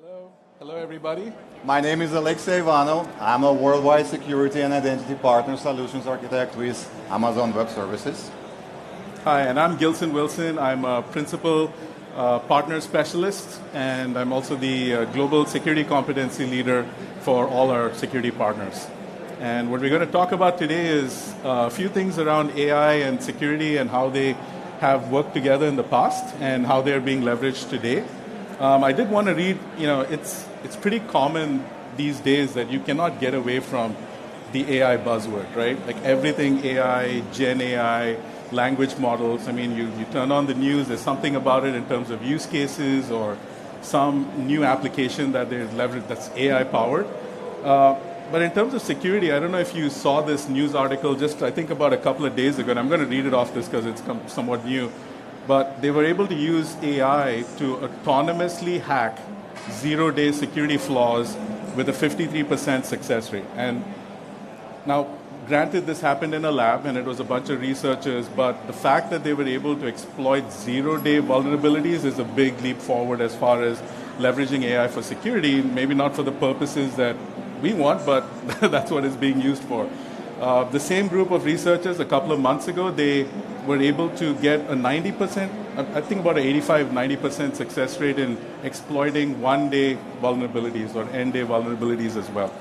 Hello. Hello, everybody. My name is Alexey Ivanov. I'm a worldwide security and identity partner solutions architect with Amazon Web Services. Hi, and I'm Gilson Wilson. I'm a principal partner specialist, and I'm also the global security competency leader for all our security partners. And what we're going to talk about today is a few things around AI and security and how they have worked together in the past and how they're being leveraged today. I did want to read, it's pretty common these days that you cannot get away from the AI buzzword, right? Like everything AI, Gen AI, language models. I mean, you turn on the news, there's something about it in terms of use cases or some new application that they've leveraged that's AI powered. But in terms of security, I don't know if you saw this news article just, I think, about a couple of days ago, and I'm going to read it off this because it's somewhat new. But they were able to use AI to autonomously hack zero-day security flaws with a 53% success rate. And now, granted, this happened in a lab, and it was a bunch of researchers, but the fact that they were able to exploit zero-day vulnerabilities is a big leap forward as far as leveraging AI for security, maybe not for the purposes that we want, but that's what it's being used for. The same group of researchers a couple of months ago, they were able to get a 90%, I think about an 85-90% success rate in exploiting one-day vulnerabilities or end-day vulnerabilities as well.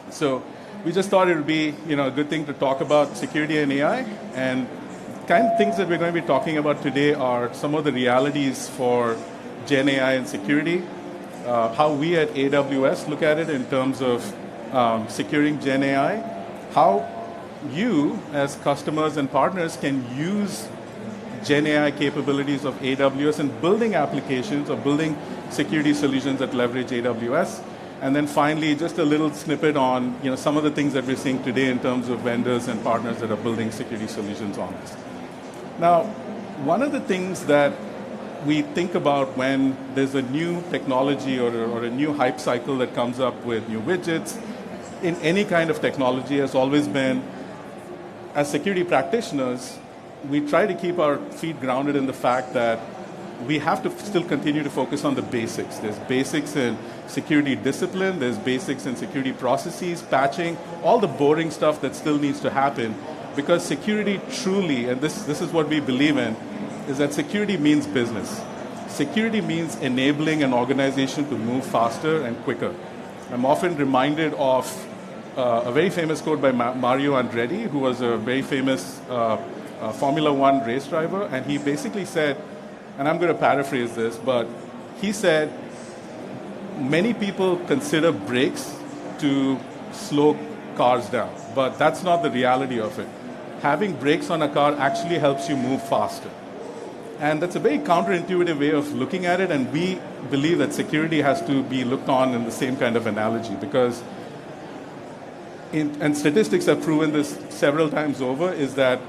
So we just thought it would be a good thing to talk about security and AI. And kind of things that we're going to be talking about today are some of the realities for Gen AI and security, how we at AWS look at it in terms of securing Gen AI, how you as customers and partners can use Gen AI capabilities of AWS in building applications or building security solutions that leverage AWS. And then finally, just a little snippet on some of the things that we're seeing today in terms of vendors and partners that are building security solutions on this. Now, one of the things that we think about when there's a new technology or a new hype cycle that comes up with new widgets in any kind of technology has always been, as security practitioners, we try to keep our feet grounded in the fact that we have to still continue to focus on the basics. There's basics in security discipline, there's basics in security processes, patching, all the boring stuff that still needs to happen, because security truly, and this is what we believe in, is that security means business. Security means enabling an organization to move faster and quicker. I'm often reminded of a very famous quote by Mario Andretti, who was a very famous Formula One race driver, and he basically said, and I'm going to paraphrase this, but he said, many people consider brakes to slow cars down, but that's not the reality of it. Having brakes on a car actually helps you move faster. And that's a very counterintuitive way of looking at it, and we believe that security has to be looked on in the same kind of analogy, because and statistics have proven this several times over, is that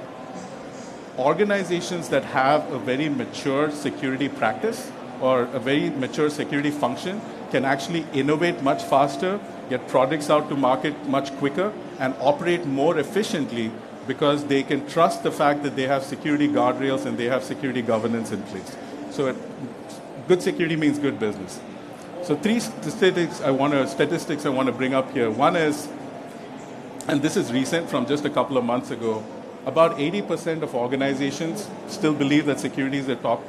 organizations that have a very mature security practice or a very mature security function can actually innovate much faster, get products out to market much quicker, and operate more efficiently because they can trust the fact that they have security guardrails and they have security governance in place. So good security means good business. So three statistics I want to bring up here. One is, and this is recent from just a couple of months ago, about 80% of organizations still believe that security is a top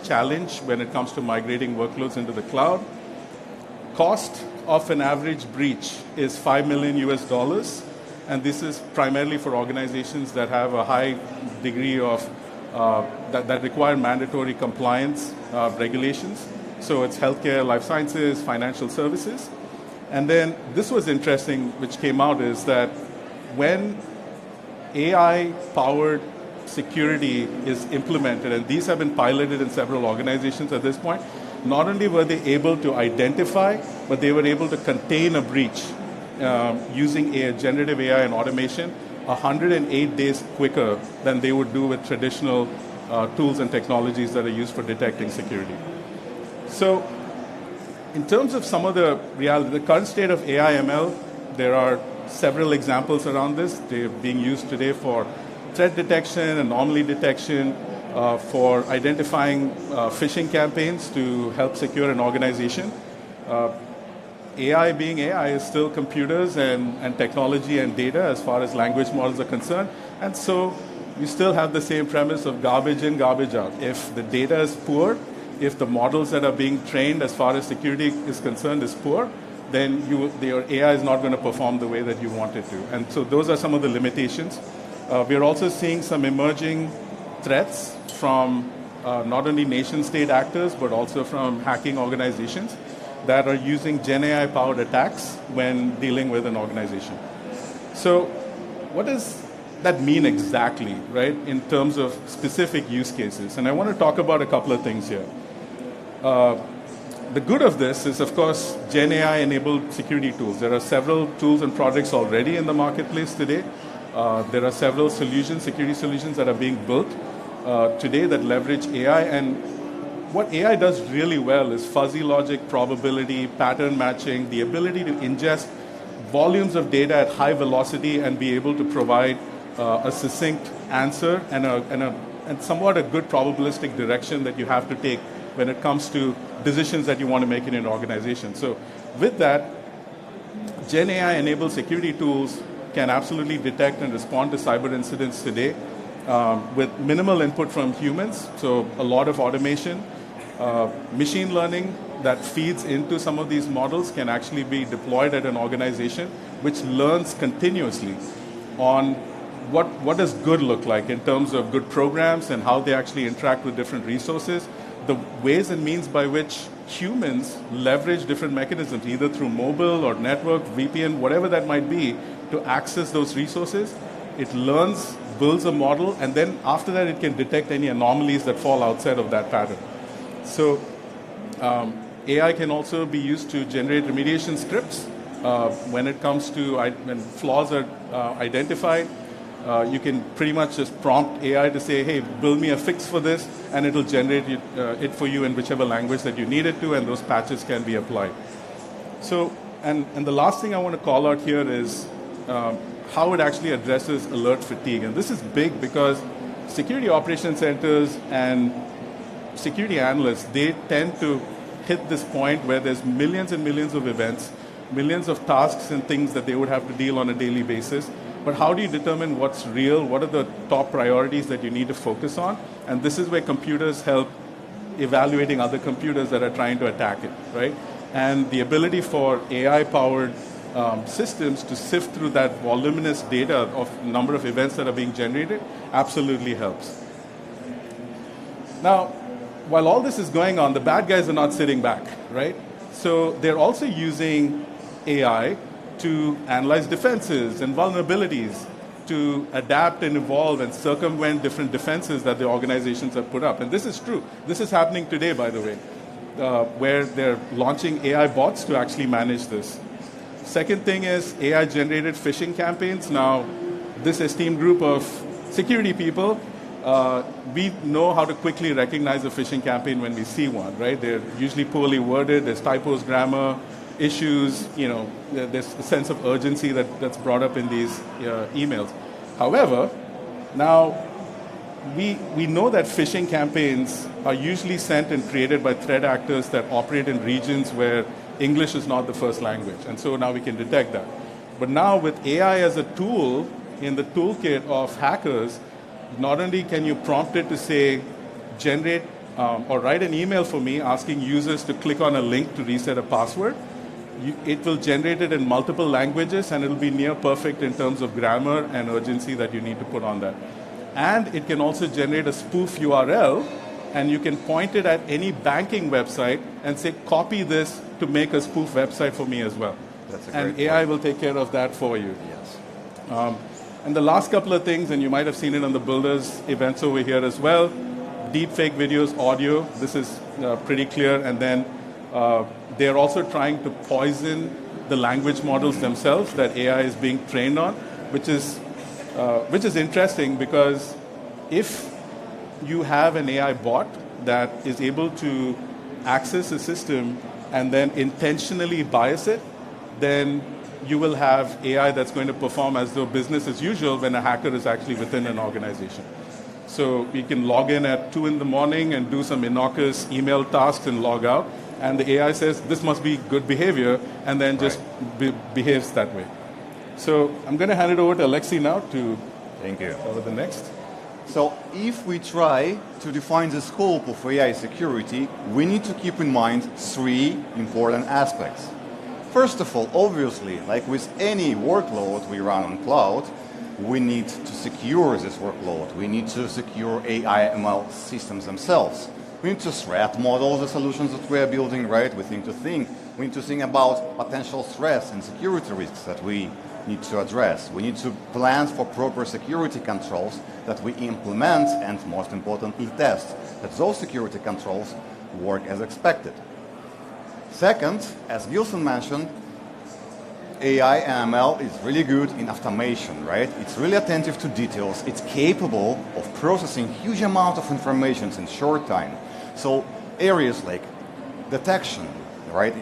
challenge when it comes to migrating workloads into the cloud. Cost of an average breach is $5 million US, and this is primarily for organizations that have a high degree of, that require mandatory compliance regulations. So it's healthcare, life sciences, financial services. And then this was interesting, which came out, is that when AI-powered security is implemented, and these have been piloted in several organizations at this point, not only were they able to identify, but they were able to contain a breach using generative AI and automation 108 days quicker than they would do with traditional tools and technologies that are used for detecting security. So in terms of some of the reality, the current state of AI ML, there are several examples around this. They're being used today for threat detection, anomaly detection, for identifying phishing campaigns to help secure an organization. AI being AI is still computers and technology and data as far as language models are concerned. And so you still have the same premise of garbage in, garbage out. If the data is poor, if the models that are being trained as far as security is concerned is poor, then your AI is not going to perform the way that you want it to. And so those are some of the limitations. We're also seeing some emerging threats from not only nation-state actors, but also from hacking organizations that are using Gen AI-powered attacks when dealing with an organization. So what does that mean exactly, right, in terms of specific use cases? And I want to talk about a couple of things here. The good of this is, of course, Gen AI-enabled security tools. There are several tools and projects already in the marketplace today. There are several solutions, security solutions that are being built today that leverage AI. And what AI does really well is fuzzy logic, probability, pattern matching, the ability to ingest volumes of data at high velocity and be able to provide a succinct answer and somewhat a good probabilistic direction that you have to take when it comes to decisions that you want to make in an organization. So with that, Gen AI-enabled security tools can absolutely detect and respond to cyber incidents today with minimal input from humans, so a lot of automation. Machine learning that feeds into some of these models can actually be deployed at an organization which learns continuously on what does good look like in terms of good programs and how they actually interact with different resources, the ways and means by which humans leverage different mechanisms, either through mobile or network, VPN, whatever that might be, to access those resources. It learns, builds a model, and then after that it can detect any anomalies that fall outside of that pattern. So AI can also be used to generate remediation scripts when it comes to when flaws are identified. You can pretty much just prompt AI to say, hey, build me a fix for this, and it'll generate it for you in whichever language that you need it to, and those patches can be applied. So, and the last thing I want to call out here is how it actually addresses alert fatigue. And this is big because security operations centers and security analysts, they tend to hit this point where there's millions and millions of events, millions of tasks and things that they would have to deal on a daily basis. But how do you determine what's real? What are the top priorities that you need to focus on? And this is where computers help evaluating other computers that are trying to attack it, right? And the ability for AI-powered systems to sift through that voluminous data of number of events that are being generated absolutely helps. Now, while all this is going on, the bad guys are not sitting back, right? So they're also using AI to analyze defenses and vulnerabilities, to adapt and evolve and circumvent different defenses that the organizations have put up. And this is true. This is happening today, by the way, where they're launching AI bots to actually manage this. Second thing is AI-generated phishing campaigns. Now, this esteemed group of security people, we know how to quickly recognize a phishing campaign when we see one, right? They're usually poorly worded, there's typos, grammar, issues, there's a sense of urgency that's brought up in these emails. However, now we know that phishing campaigns are usually sent and created by threat actors that operate in regions where English is not the first language, and so now we can detect that. But now with AI as a tool in the toolkit of hackers, not only can you prompt it to say, generate or write an email for me asking users to click on a link to reset a password, it will generate it in multiple languages, and it will be near perfect in terms of grammar and urgency that you need to put on that. And it can also generate a spoof URL, and you can point it at any banking website and say, copy this to make a spoof website for me as well. That's a great and AI will take care of that for you. Yes. And the last couple of things, and you might have seen it on the Builders events over here as well, deepfake videos, audio, this is pretty clear. And then they're also trying to poison the language models themselves that AI is being trained on, which is interesting because if you have an AI bot that is able to access a system and then intentionally bias it, then you will have AI that's going to perform as though business as usual when a hacker is actually within an organization. So we can log in at 2 in the morning and do some innocuous email tasks and log out. and the AI says this must be good behavior, and then just behaves that way. So I'm going to hand it over to Alexei now to Thank you. cover the next. So if we try to define the scope of AI security, we need to keep in mind three important aspects. First of all, obviously, like with any workload we run on cloud, we need to secure this workload. We need to secure AI ML systems themselves. We need to threat model the solutions that we are building, right? We need to think about potential threats and security risks that we need to address. We need to plan for proper security controls that we implement and, most importantly, test that those security controls work as expected. Second, as Gilson mentioned, AI and ML is really good in automation, right? It's really attentive to details. It's capable of processing huge amount of information in short time. So areas like detection, right?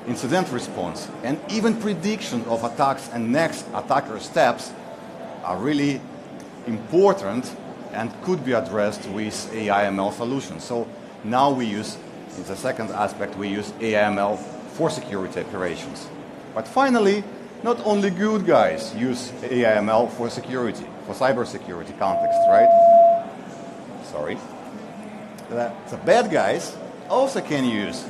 Incident response, and even prediction of attacks and next attacker steps are really important and could be addressed with AI/ML solutions. So now we use, in the second aspect, we use AI/ML for security operations. But finally, not only good guys use AI/ML for security, for cybersecurity context, right? Sorry. The bad guys also can use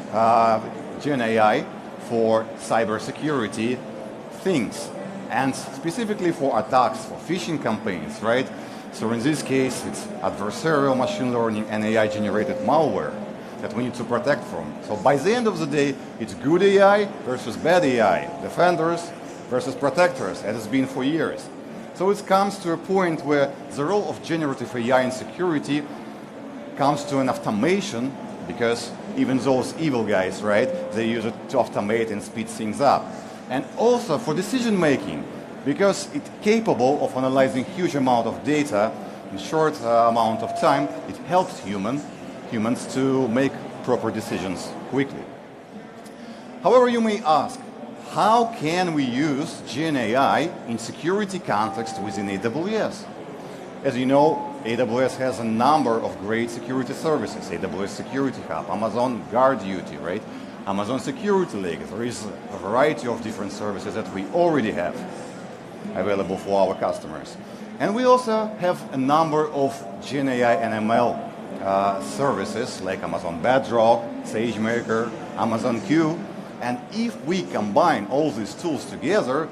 Gen AI for cybersecurity things, and specifically for attacks, for phishing campaigns, right? So in this case, it's adversarial machine learning and AI-generated malware that we need to protect from. So by the end of the day, it's good AI versus bad AI, defenders versus protectors, as it's been for years. So it comes to a point where the role of generative AI in security comes to an automation, because even those evil guys, right, they use it to automate and speed things up. And also for decision making, because it's capable of analyzing huge amount of data in short amount of time, it helps humans to make proper decisions quickly. However, you may ask, how can we use Gen AI in security context within AWS? As you know, AWS has a number of great security services. AWS Security Hub, Amazon Guard Duty, right? Amazon Security Lake. There is a variety of different services that we already have available for our customers. And we also have a number of Gen AI and ML services like Amazon Bedrock, SageMaker, Amazon Q. And if we combine all these tools together,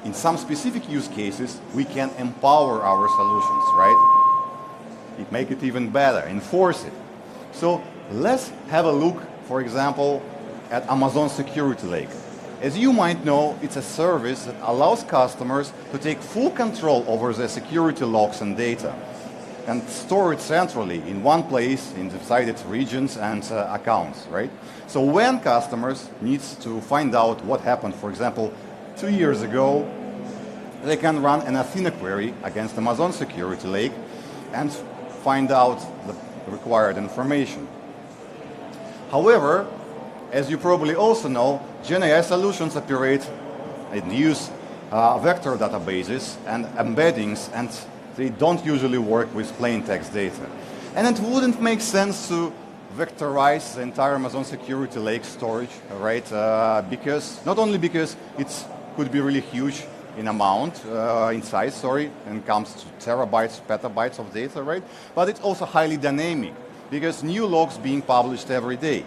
in some specific use cases, we can empower our solutions, right? Make it even better, enforce it. So let's have a look, for example, at Amazon Security Lake. As you might know, it's a service that allows customers to take full control over their security logs and data and store it centrally in one place inside its regions and accounts, right? So when customers need to find out what happened, for example, 2 years ago, they can run an Athena query against Amazon Security Lake and find out the required information. However, as you probably also know, Gen AI solutions operate and use vector databases and embeddings, and they don't usually work with plain text data. And it wouldn't make sense to vectorize the entire Amazon Security Lake storage, right? Because not only because it could be really huge in amount, in size, sorry, and comes to terabytes, petabytes of data, right? But it's also highly dynamic because new logs being published every day.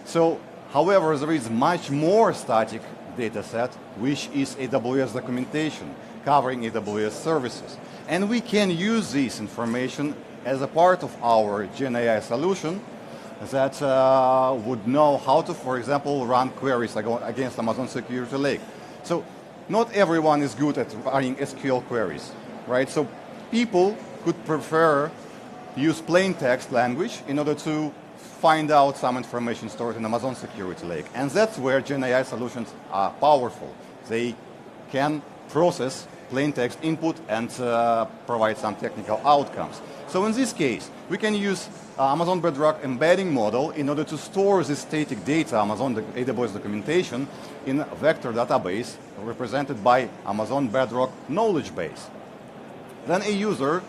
So, however, there is much more static data set, which is AWS documentation, covering AWS services. And we can use this information as a part of our Gen AI solution that would know how to, for example, run queries against Amazon Security Lake. So, not everyone is good at running SQL queries, right? So people could prefer to use plain text language in order to find out some information stored in Amazon Security Lake. And that's where Gen AI solutions are powerful. They can process plain text input and provide some technical outcomes. So in this case, we can use Amazon Bedrock embedding model in order to store this static data, Amazon AWS documentation, in a vector database represented by Amazon Bedrock knowledge base. Then a user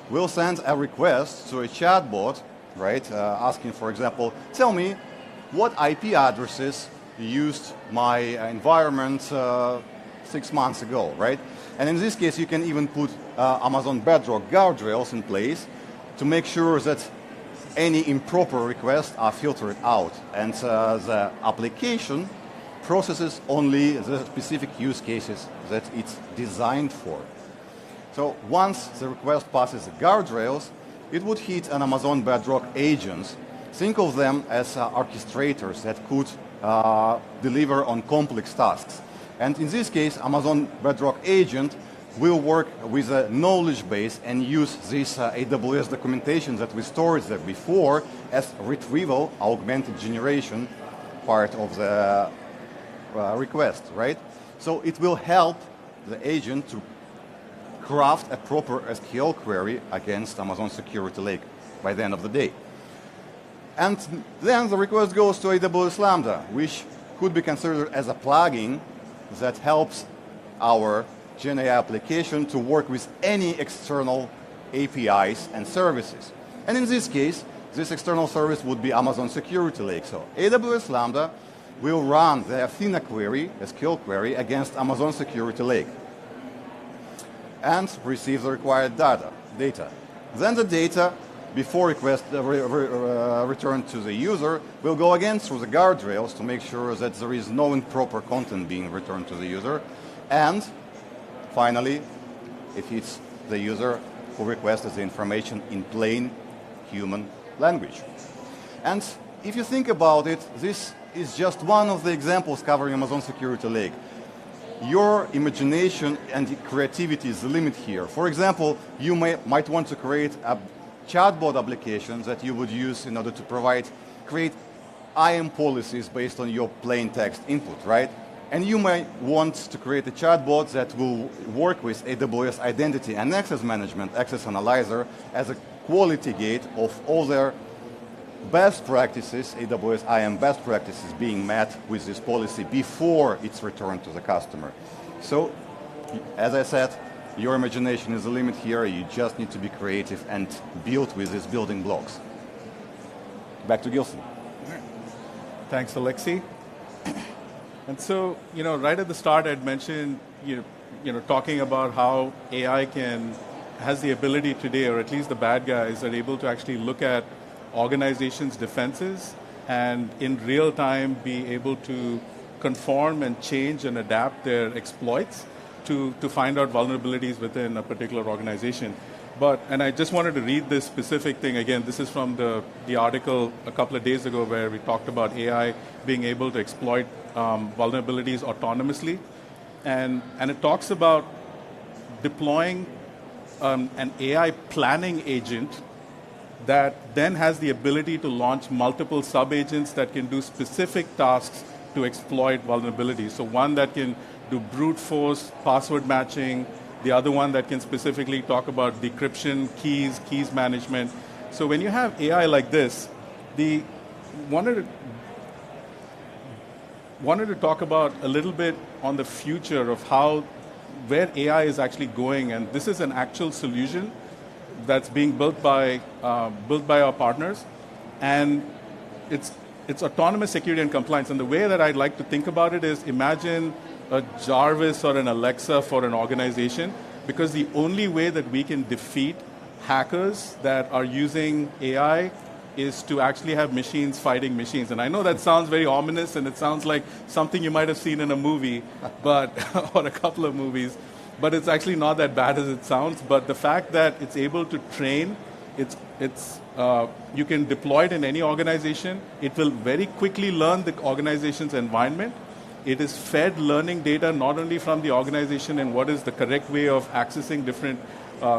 will send a request to a chatbot, right, asking, for example, tell me what IP addresses used my environment 6 months ago, right? And in this case, you can even put Amazon Bedrock guardrails in place to make sure that any improper requests are filtered out, and the application processes only the specific use cases that it's designed for. So once the request passes the guardrails, it would hit an Amazon Bedrock agents. Think of them as orchestrators that could deliver on complex tasks. And in this case, Amazon Bedrock agent will work with a knowledge base and use this AWS documentation that we stored there before as retrieval, augmented generation part of the request, right? So it will help the agent to craft a proper SQL query against Amazon Security Lake by the end of the day. And then the request goes to AWS Lambda, which could be considered as a plugin that helps our GenAI application to work with any external APIs and services. And in this case, this external service would be Amazon Security Lake. So AWS Lambda will run the Athena query, SQL query, against Amazon Security Lake and receive the required data. Then the data, before request returned to the user, will go again through the guardrails to make sure that there is no improper content being returned to the user. And finally, it hits the user who requested the information in plain human language. And if you think about it, this is just one of the examples covering Amazon Security Lake. Your imagination and creativity is the limit here. For example, you might want to create a chatbot application that you would use in order to create IAM policies based on your plain text input, right? And you might want to create a chatbot that will work with AWS Identity and Access Management, Access Analyzer, as a quality gate of all their best practices, AWS IAM best practices being met with this policy before it's returned to the customer. So, as I said, your imagination is the limit here. You just need to be creative and build with these building blocks. Back to Gilson. Thanks, Alexei. And so, right at the start, I'd mentioned, talking about how AI has the ability today, or at least the bad guys are able to actually look at organizations' defenses and in real time be able to conform and change and adapt their exploits to find out vulnerabilities within a particular organization. And I just wanted to read this specific thing again. This is from the article a couple of days ago where we talked about AI being able to exploit vulnerabilities autonomously. And it talks about deploying an AI planning agent that then has the ability to launch multiple sub-agents that can do specific tasks to exploit vulnerabilities. So one that can do brute force password matching, the other one that can specifically talk about decryption, keys management. So when you have AI like this, wanted to talk about a little bit on the future of where AI is actually going, and this is an actual solution that's being built by our partners, and it's autonomous security and compliance. And the way that I'd like to think about it is, imagine a Jarvis or an Alexa for an organization, because the only way that we can defeat hackers that are using AI is to actually have machines fighting machines. And I know that sounds very ominous, and it sounds like something you might have seen in a movie, or a couple of movies, but it's actually not that bad as it sounds. But the fact that it's able to train, you can deploy it in any organization. It will very quickly learn the organization's environment. It is fed learning data not only from the organization and what is the correct way of accessing different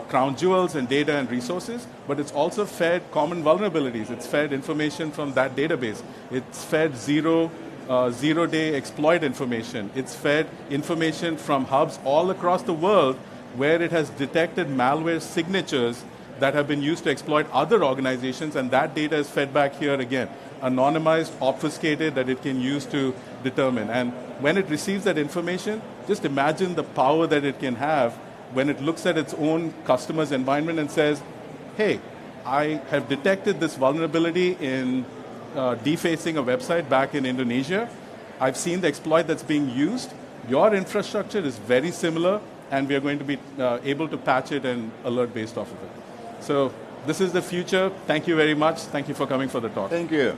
crown jewels and data and resources, but it's also fed common vulnerabilities. It's fed information from that database. It's fed zero-day exploit information. It's fed information from hubs all across the world where it has detected malware signatures that have been used to exploit other organizations, and that data is fed back here again, anonymized, obfuscated, that it can use to determine. And when it receives that information, just imagine the power that it can have when it looks at its own customer's environment and says, hey, I have detected this vulnerability in defacing a website back in Indonesia. I've seen the exploit that's being used. Your infrastructure is very similar, and we are going to be able to patch it and alert based off of it. So this is the future. Thank you very much. Thank you for coming for the talk. Thank you.